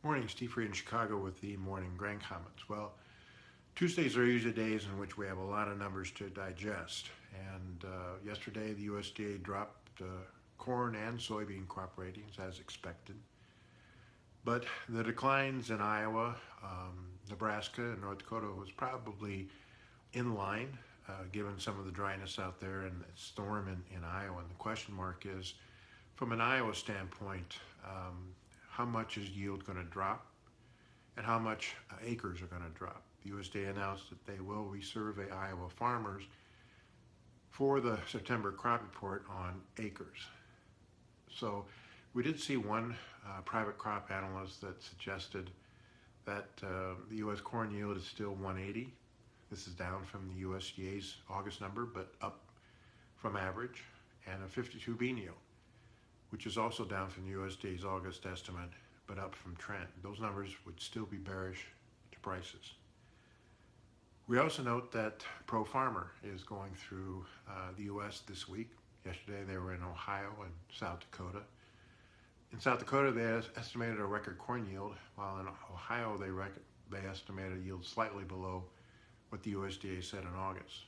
Morning, Steve Reed in Chicago with the morning grain comments. Well, Tuesdays are usually days in which we have a lot of numbers to digest. And yesterday, the USDA dropped corn and soybean crop ratings as expected. But the declines in Iowa, Nebraska, and North Dakota was probably in line, given some of the dryness out there and the storm in Iowa. And the question mark is, from an Iowa standpoint, how much is yield going to drop and how much acres are going to drop. The USDA announced that they will resurvey Iowa farmers for the September crop report on acres. So we did see one private crop analyst that suggested that the U.S. corn yield is still 180. This is down from the USDA's August number, but up from average, and a 52 bean yield, which is also down from the USDA's August estimate, but up from trend. Those numbers would still be bearish to prices. We also note that Pro Farmer is going through the U.S. this week. Yesterday they were in Ohio and South Dakota. In South Dakota they estimated a record corn yield, while in Ohio they estimated a yield slightly below what the USDA said in August.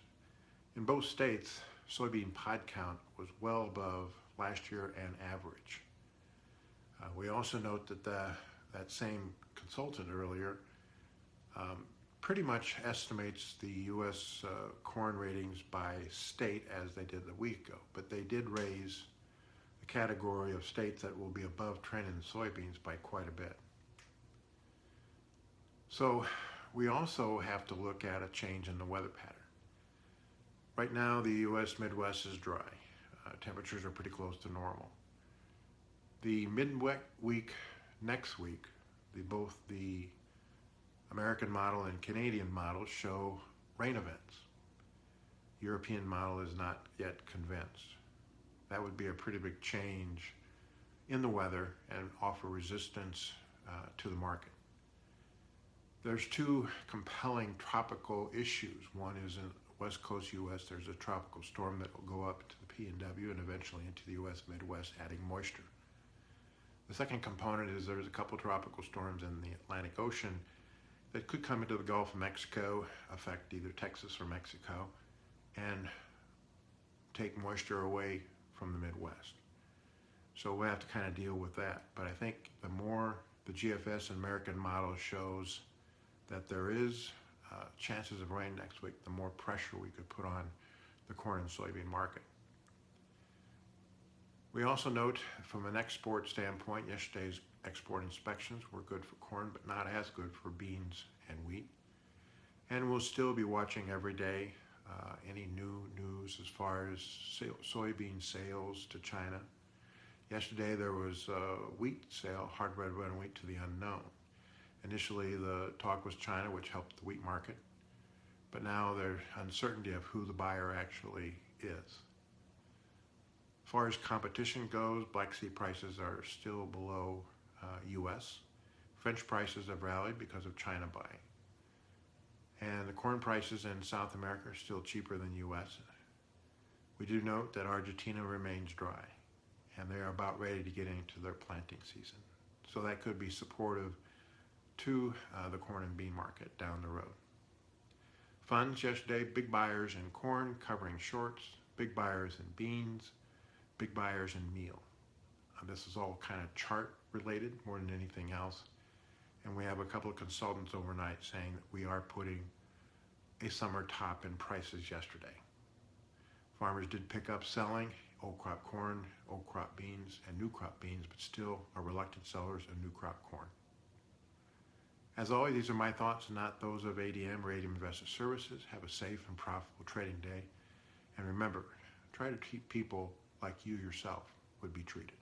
In both states, soybean pod count was well above last year and average. We also note that that same consultant earlier pretty much estimates the U.S. Corn ratings by state as they did a week ago, but they did raise the category of states that will be above trend in soybeans by quite a bit. So we also have to look at a change in the weather pattern. Right now the U.S. Midwest is dry. Temperatures are pretty close to normal. The midweek next week, both the American model and Canadian model show rain events. European model is not yet convinced. That would be a pretty big change in the weather and offer resistance to the market. There's two compelling tropical issues. One is in West Coast U.S. There's a tropical storm that will go up to the PNW and eventually into the U.S. Midwest, adding moisture. The second component is there's a couple tropical storms in the Atlantic Ocean that could come into the Gulf of Mexico, affect either Texas or Mexico, and take moisture away from the Midwest. So we'll have to kind of deal with that. But I think the more the GFS and American model shows that there is chances of rain next week, the more pressure we could put on the corn and soybean market. We also note from an export standpoint, yesterday's export inspections were good for corn, but not as good for beans and wheat. And we'll still be watching every day any new news as far as soybean sales to China. Yesterday there was wheat sale, hard red wheat to the unknown. Initially the talk was China, which helped the wheat market, but now there's uncertainty of who the buyer actually is. As far as competition goes, Black Sea prices are still below U.S. French prices have rallied because of China buying. And the corn prices in South America are still cheaper than U.S. We do note that Argentina remains dry, and they are about ready to get into their planting season. So that could be supportive to the corn and bean market down the road. Funds yesterday, big buyers in corn covering shorts, big buyers in beans, big buyers in meal. This is all kind of chart related more than anything else. And we have a couple of consultants overnight saying that we are putting a summer top in prices yesterday. Farmers did pick up selling old crop corn, old crop beans, and new crop beans, but still are reluctant sellers of new crop corn. As always, these are my thoughts and not those of ADM or ADM Investor Services. Have a safe and profitable trading day. And remember, try to treat people like you yourself would be treated.